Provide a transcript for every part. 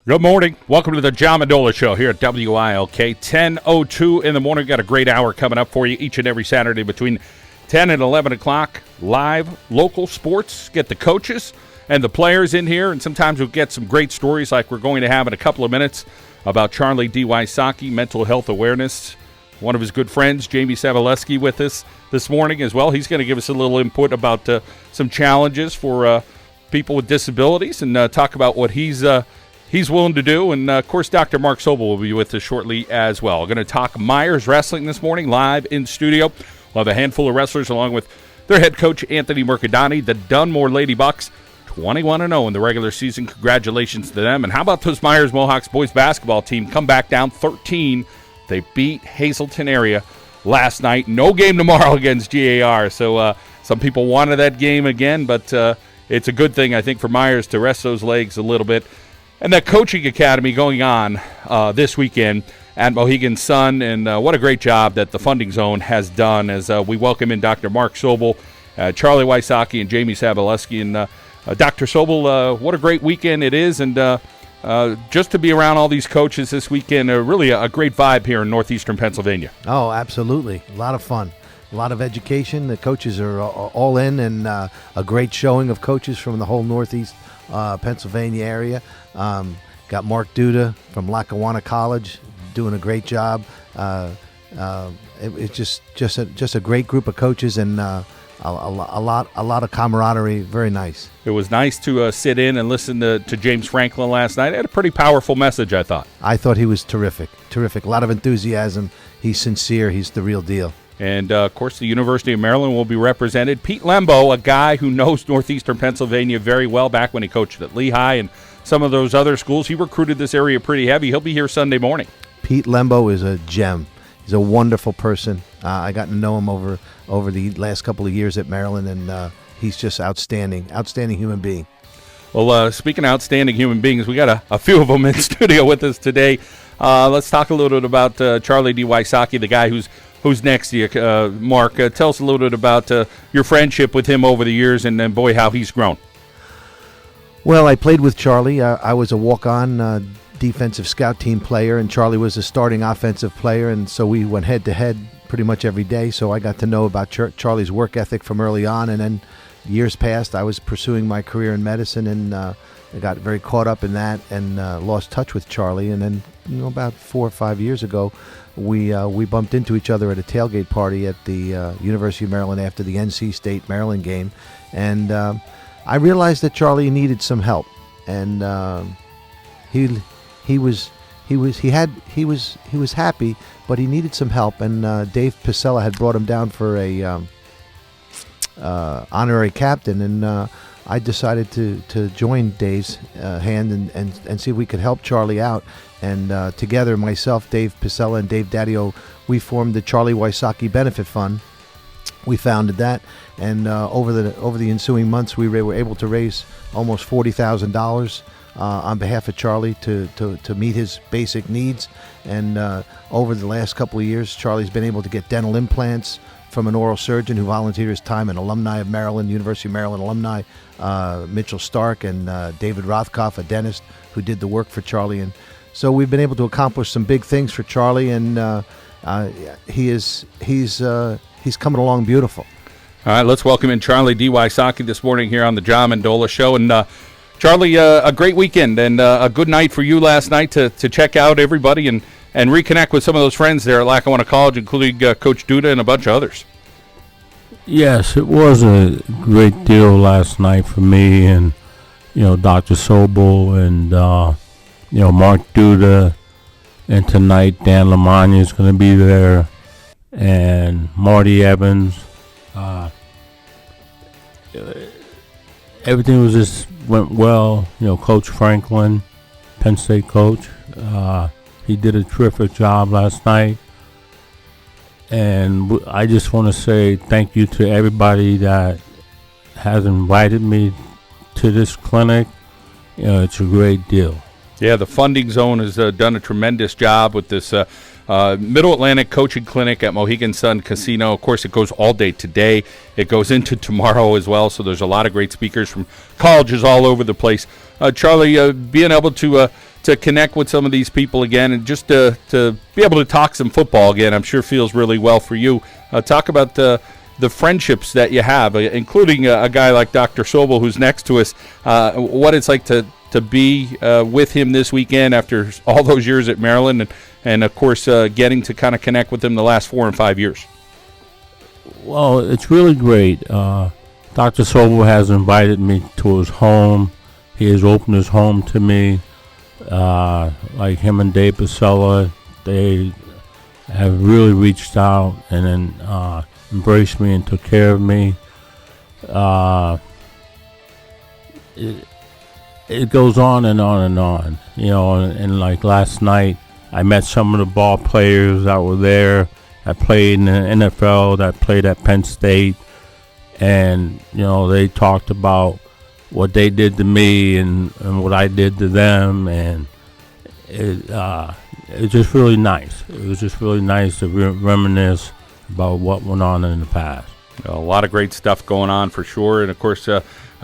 Good morning. Welcome to the John Mendola Show here at WILK. 10:02 in the morning. Got a great hour coming up for you each and every Saturday between 10 and 11 o'clock. Live local sports. Get the coaches and the players in here, and sometimes we'll get some great stories like we're going to have in a couple of minutes about Charlie D. Wysocki, mental health awareness. One of his good friends, Jamie Sabalaski, with us this morning as well. He's going to give us a little input about some challenges for people with disabilities and talk about what he's willing to do. And, of course, Dr. Mark Sobel will be with us shortly as well. We're going to talk Myers Wrestling this morning, live in studio. We'll have a handful of wrestlers along with their head coach, Anthony Mercadani, the Dunmore Lady Bucks, 21-0 in the regular season. Congratulations to them. And how about those Myers Mohawks boys basketball team come back down 13. They beat Hazleton area last night. No game tomorrow against GAR. So some people wanted that game again, but it's a good thing, I think, for Myers to rest those legs a little bit. And that coaching academy going on this weekend at Mohegan Sun, and what a great job that the Funding Zone has done as we welcome in Dr. Mark Sobel, Charlie Wysocki, and Jamie Sabalaski. And Dr. Sobel, what a great weekend it is, and just to be around all these coaches this weekend, really a great vibe here in northeastern Pennsylvania. Oh, absolutely. A lot of fun. A lot of education. The coaches are all in, and a great showing of coaches from the whole northeast Pennsylvania area. Got Mark Duda from Lackawanna College doing a great job. It's just a great group of coaches, and a lot of camaraderie. Very nice. It was nice to sit in and listen to James Franklin last night. He had a pretty powerful message, I thought. I thought he was terrific. A lot of enthusiasm. He's sincere. He's the real deal. And, of course, the University of Maryland will be represented. Pete Lembo, a guy who knows northeastern Pennsylvania very well back when he coached at Lehigh and some of those other schools. He recruited this area pretty heavy. He'll be here Sunday morning. Pete Lembo is a gem. He's a wonderful person. I got to know him over the last couple of years at Maryland, and he's just outstanding human being. Well, speaking of outstanding human beings, we got a few of them in studio with us today. Let's talk a little bit about Charlie D. Wysocki, the guy who's next to you. Mark, tell us a little bit about your friendship with him over the years, and boy, how he's grown. Well, I played with Charlie. I was a walk-on defensive scout team player, and Charlie was a starting offensive player, and so we went head-to-head pretty much every day, so I got to know about Charlie's work ethic from early on, and then years passed. I was pursuing my career in medicine, and I got very caught up in that and lost touch with Charlie, and then about 4 or 5 years ago, we bumped into each other at a tailgate party at the University of Maryland after the NC State Maryland game, and I realized that Charlie needed some help, and he was happy, but he needed some help, and Dave Pacella had brought him down for a honorary captain, and I decided to join Dave's hand and see if we could help Charlie out. And together, myself, Dave Pacella, and Dave Daddio, we formed the Charlie Wysocki Benefit Fund. We founded that, and over the ensuing months, we were able to raise almost $40,000 on behalf of Charlie to meet his basic needs. And over the last couple of years, Charlie's been able to get dental implants from an oral surgeon who volunteered his time, an alumni of Maryland, University of Maryland alumni, Mitchell Stark, and David Rothkopf, a dentist who did the work for Charlie. And so we've been able to accomplish some big things for Charlie, and he's coming along beautiful. All right, let's welcome in Charlie D. Wysocki this morning here on the John Mendola Show. And Charlie, a great weekend and a good night for you last night to check out everybody and reconnect with some of those friends there at Lackawanna College, including Coach Duda and a bunch of others. Yes, it was a great deal last night for me and, Dr. Sobel and, Mark Duda. And tonight, Dan Lamagna is going to be there and Marty Evans. Everything went well. Coach Franklin, Penn State coach, he did a terrific job last night. And I just want to say thank you to everybody that has invited me to this clinic. It's a great deal. Yeah, the Funding Zone has done a tremendous job with this Middle Atlantic coaching clinic at Mohegan Sun Casino. Of course, it goes all day today. It goes into tomorrow as well, so there's a lot of great speakers from colleges all over the place. Charlie, being able to to connect with some of these people again, and just to be able to talk some football again, I'm sure feels really well for you. Talk about the friendships that you have, including a guy like Dr. Sobel, who's next to us, what it's like to be with him this weekend after all those years at Maryland, and of course, getting to kind of connect with him the last 4 and 5 years. Well, it's really great. Dr. Sobel has invited me to his home. He has opened his home to me. Like him and Dave Pasella, they have really reached out and then embraced me and took care of me. It goes on and on and on, and like last night, I met some of the ball players that were there. I played in the NFL, that played at Penn State, and they talked about what they did to me and what I did to them, and it was just really nice. It was just really nice to reminisce about what went on in the past. A lot of great stuff going on for sure, and of course,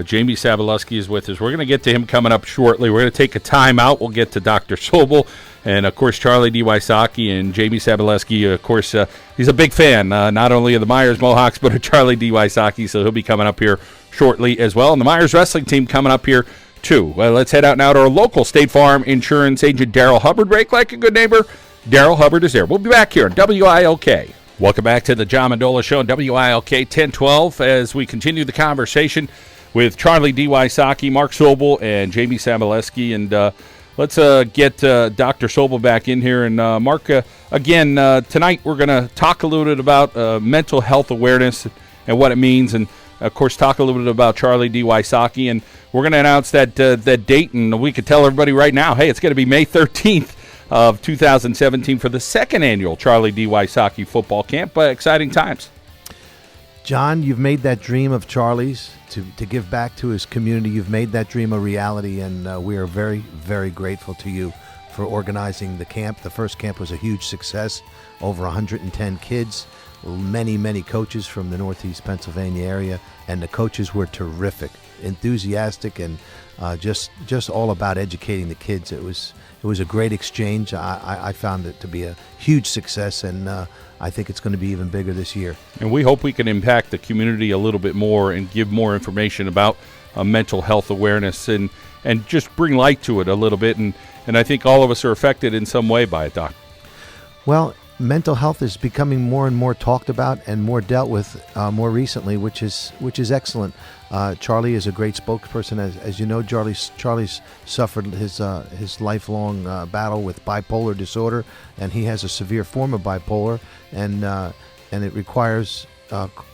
Jamie Sabalaski is with us. We're going to get to him coming up shortly. We're going to take a time out. We'll get to Dr. Sobel and, of course, Charlie D. Wysocki and Jamie Sabalaski. Of course, he's a big fan, not only of the Myers Mohawks, but of Charlie D. Wysocki, so he'll be coming up here shortly as well. And the Myers wrestling team coming up here, too. Well, let's head out now to our local State Farm insurance agent, Daryl Hubbard. Break like a good neighbor. Daryl Hubbard is there. We'll be back here on WILK. Welcome back to the John Mendola Show on WILK 1012 as we continue the conversation with Charlie D. Wysocki, Mark Sobel, and Jamie Sabalaski. And let's get Dr. Sobel back in here. And Mark, again, tonight we're going to talk a little bit about mental health awareness and what it means. And, of course, talk a little bit about Charlie D. Wysocki. And we're going to announce that date. And we could tell everybody right now, hey, it's going to be May 13th of 2017 for the second annual Charlie D. Wysocki football camp. Exciting times. John, you've made that dream of Charlie's to give back to his community. You've made that dream a reality, and we are very, very grateful to you for organizing the camp. The first camp was a huge success, over 110 kids, many, many coaches from the Northeast Pennsylvania area, and the coaches were terrific, enthusiastic, and just all about educating the kids. It was a great exchange. I found it to be a huge success, and I think it's going to be even bigger this year. And we hope we can impact the community a little bit more and give more information about mental health awareness and just bring light to it a little bit. And I think all of us are affected in some way by it, Doc. Well, mental health is becoming more and more talked about and more dealt with more recently, which is excellent. Charlie is a great spokesperson. As you know, Charlie's suffered his lifelong battle with bipolar disorder, and he has a severe form of bipolar, and it requires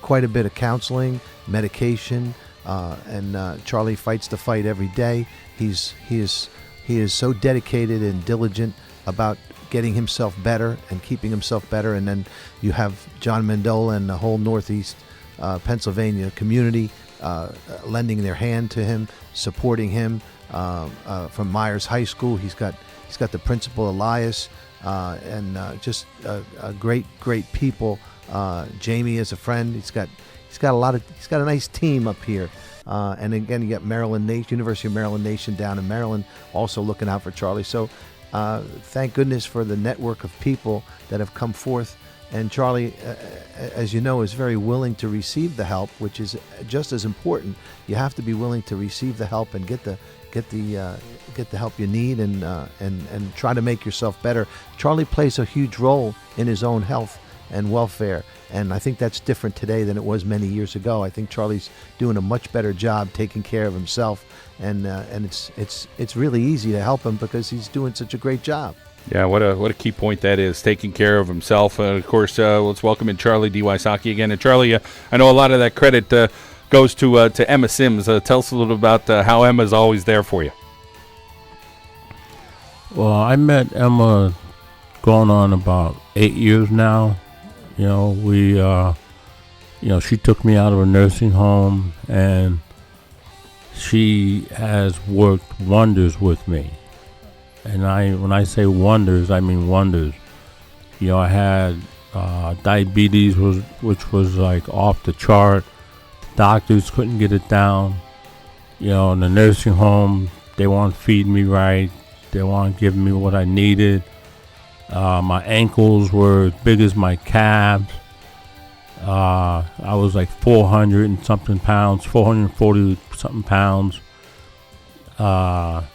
quite a bit of counseling, medication, and Charlie fights the fight every day. He is so dedicated and diligent about getting himself better and keeping himself better. And then you have John Mendola and the whole Northeast Pennsylvania community lending their hand to him, supporting him from Myers High School. He's got the principal Elias and just great people. Jamie is a friend. He's got a nice team up here. And again, you got Maryland Nation, University of Maryland Nation down in Maryland, also looking out for Charlie. So thank goodness for the network of people that have come forth. And Charlie, as you know, is very willing to receive the help, which is just as important. You have to be willing to receive the help and get the help you need, and try to make yourself better. Charlie plays a huge role in his own health and welfare, and I think that's different today than it was many years ago. I think Charlie's doing a much better job taking care of himself, and it's really easy to help him because he's doing such a great job. Yeah, what a key point that is, taking care of himself. Of course, let's welcome in Charlie D. Wysocki again. And Charlie, I know a lot of that credit goes to Emma Sims. Tell us a little about how Emma's always there for you. Well, I met Emma going on about 8 years now. She took me out of a nursing home, and she has worked wonders with me. And when I say wonders, I mean wonders. I had diabetes, which was like off the chart. Doctors couldn't get it down. In the nursing home, they won't feed me right. They weren't giving me what I needed. My ankles were as big as my calves. I was like 400 and something pounds, 440 something pounds. I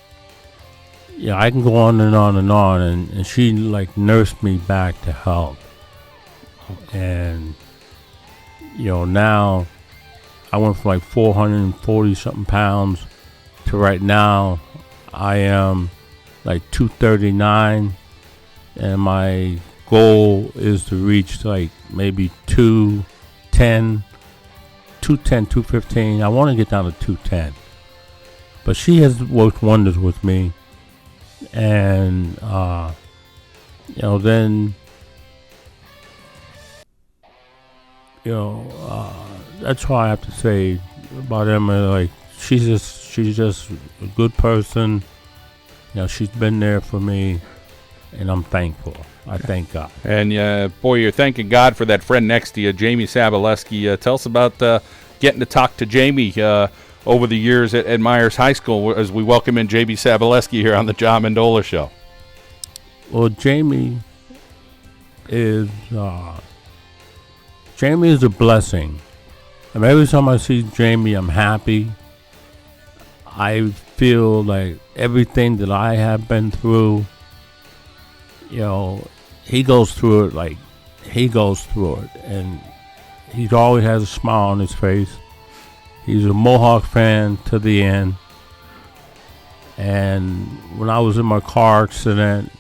can go on and on and on, and she like nursed me back to health. And now I went from like 440 something pounds to right now I am like 239, and my goal is to reach like maybe 210, 215. I want to get down to 210. But she has worked wonders with me. And, then, that's why I have to say about Emma, like, she's just a good person. She's been there for me, and I'm thankful. I thank God. And, boy, you're thanking God for that friend next to you, Jamie Sabalaski. Tell us about getting to talk to Jamie over the years at Myers High School as we welcome in Jamie Sabalaski here on the John Mendola Show. Well, Jamie is a blessing. I mean, every time I see Jamie, I'm happy. I feel like everything that I have been through, he goes through it like he goes through it. And he always has a smile on his face. He's a Mohawk fan to the end. And when I was in my car accident,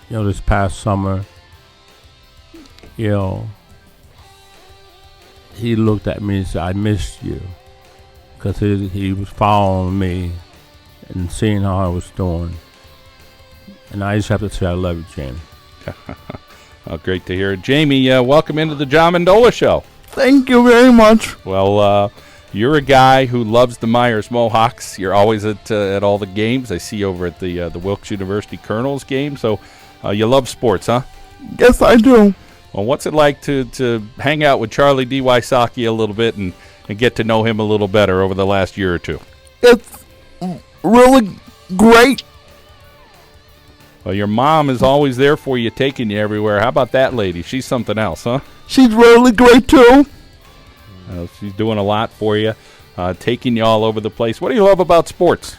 this past summer, he looked at me and said, I missed you. Because he was following me and seeing how I was doing. And I just have to say I love you, Jamie. Well, great to hear it. Jamie, welcome into the John Mendola Show. Thank you very much. Well, you're a guy who loves the Myers Mohawks. You're always at all the games. I see you over at the Wilkes University Colonels game. So you love sports, huh? Yes, I do. Well, what's it like to hang out with Charlie D. Wysocki a little bit and get to know him a little better over the last year or two? It's really great. Well, your mom is always there for you, taking you everywhere. How about that lady? She's something else, huh? She's really great, too. She's doing a lot for you, taking you all over the place. What do you love about sports?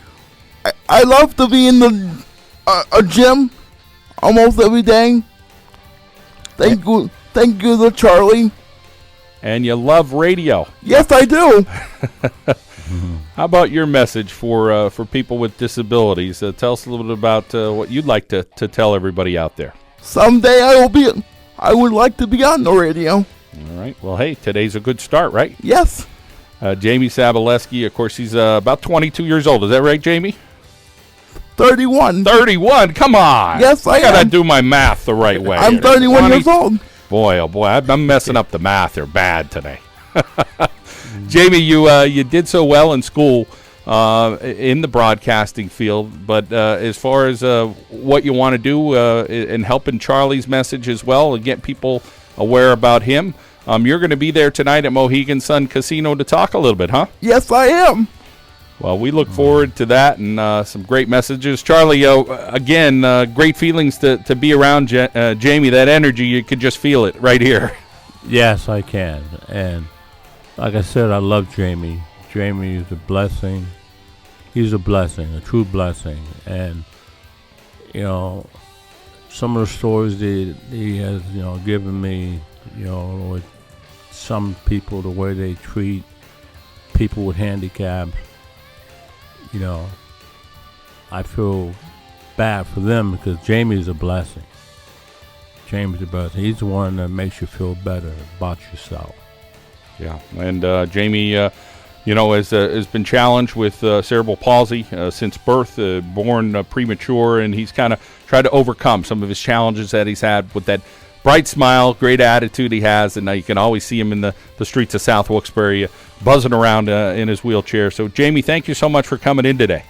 I love to be in the a gym almost every day. Thank you, to Charlie. And you love radio. Yes, I do. How about your message for people with disabilities? Tell us a little bit about what you'd like to tell everybody out there. Someday I would like to be on the radio. All right. Well, hey, today's a good start, right? Yes. Jamie Sabalaski, of course, he's about 22 years old. Is that right, Jamie? 31. 31? Come on. Yes, I gotta am. do my math the right way. I'm 31 years old. Boy, oh boy, I'm messing up the math. They're bad today. Jamie, you did so well in school in the broadcasting field, but as far as what you want to do in helping Charlie's message as well and get people aware about him, you're going to be there tonight at Mohegan Sun Casino to talk a little bit, huh? Yes, I am. Well, we look forward to that and some great messages. Charlie, again, great feelings to be around Jamie. That energy, you can just feel it right here. Yes, I can. And like I said, I love Jamie. Jamie is a blessing. He's a blessing, a true blessing. And, some of the stories that he has, given me, with some people, the way they treat people with handicaps, I feel bad for them because Jamie is a blessing. Jamie's a blessing. He's the one that makes you feel better about yourself. Yeah, and Jamie, has been challenged with cerebral palsy since birth, born premature, and he's kind of tried to overcome some of his challenges that he's had with that bright smile, great attitude he has, and you can always see him in the streets of South Wilkes-Barre buzzing around in his wheelchair. So, Jamie, thank you so much for coming in today.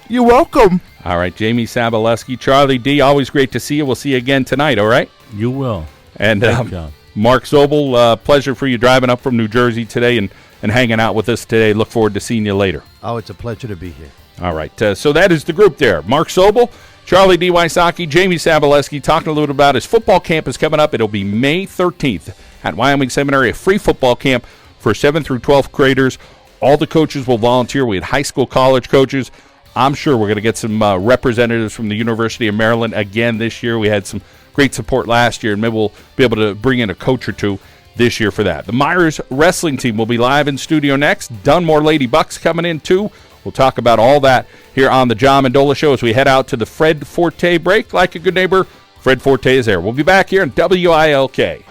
You're welcome. All right, Jamie Sabalaski, Charlie D., always great to see you. We'll see you again tonight, all right? You will. And John. Mark Sobel, pleasure for you driving up from New Jersey today and hanging out with us today. Look forward to seeing you later. Oh, it's a pleasure to be here. All right, so that is the group there. Mark Sobel, Charlie D. Wysocki, Jamie Sabalaski, talking a little bit about his football camp is coming up. It'll be May 13th at Wyoming Seminary, a free football camp for 7th through 12th graders. All the coaches will volunteer. We had high school, college coaches. I'm sure we're going to get some representatives from the University of Maryland again this year. We had some great support last year, and maybe we'll be able to bring in a coach or two this year for that. The Myers wrestling team will be live in studio next. Dunmore Lady Bucks coming in too. We'll talk about all that here on the John Mendola Show as we head out to the Fred Forte break. Like a good neighbor, Fred Forte is there. We'll be back here on WILK.